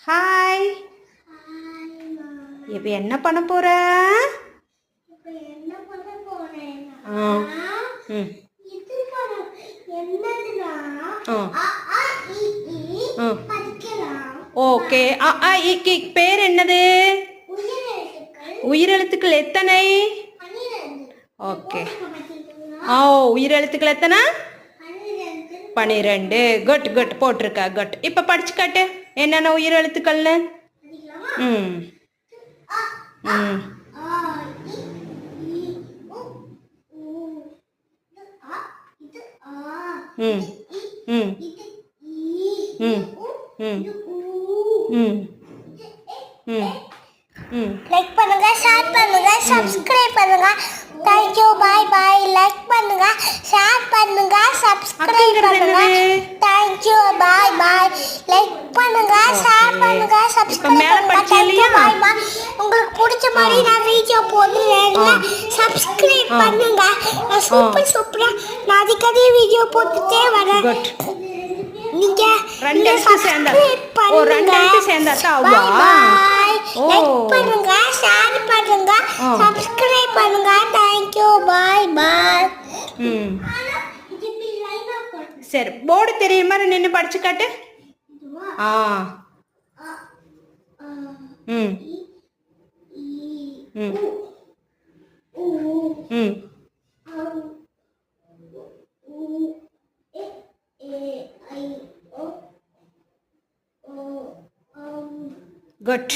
Hi. இப்போ என்ன பண்ண போற? ஓகே. பேர் என்னது? உயிரெழுத்துக்கள் எத்தனை? ஓகே. உயிரெழுத்துக்கள் எத்தனை? 12. குட் குட் போட்டிருக்க. குட். இப்போ படிச்சு காட்டு என்னென்ன உயிரெழுத்துக்கள்னு. ம் ம் ம் ம் ம் ம் ம் ம் லைக் பண்ணுங்க, ஷேர் பண்ணுங்க, சப்ஸ்கிரைப் பண்ணுங்க. Thank you. Bye bye. Like பண்ணுங்க, ஷேர் பண்ணுங்க, சப்ஸ்கிரைப் பண்ணுங்க. Thank you. Bye bye. Like பண்ணுங்க, ஷேர் பண்ணுங்க, சப்ஸ்கிரைப் பண்ணுங்க. Thank you. Bye bye. உங்களுக்கு பிடிச்ச மாதிரி நான் வீடியோ போடுறேன். சப்ஸ்கிரைப் பண்ணுங்க. நான் சூப்பரா நான் அதிகடி வீடியோ போட்டுட்டே வரேன். நீங்க ரெண்டு எழுத்து சேர்ந்தா லைக் பண்ணுங்க, ஷேர் பண்ணுங்க, சப்ஸ்கிரைப் பண்ணுங்க. Thank you. Bye bye. சரி, போர்டு தெரியுற மாதிரி நின்று படிச்சு காட்டு. ம் ம் ம் குட்.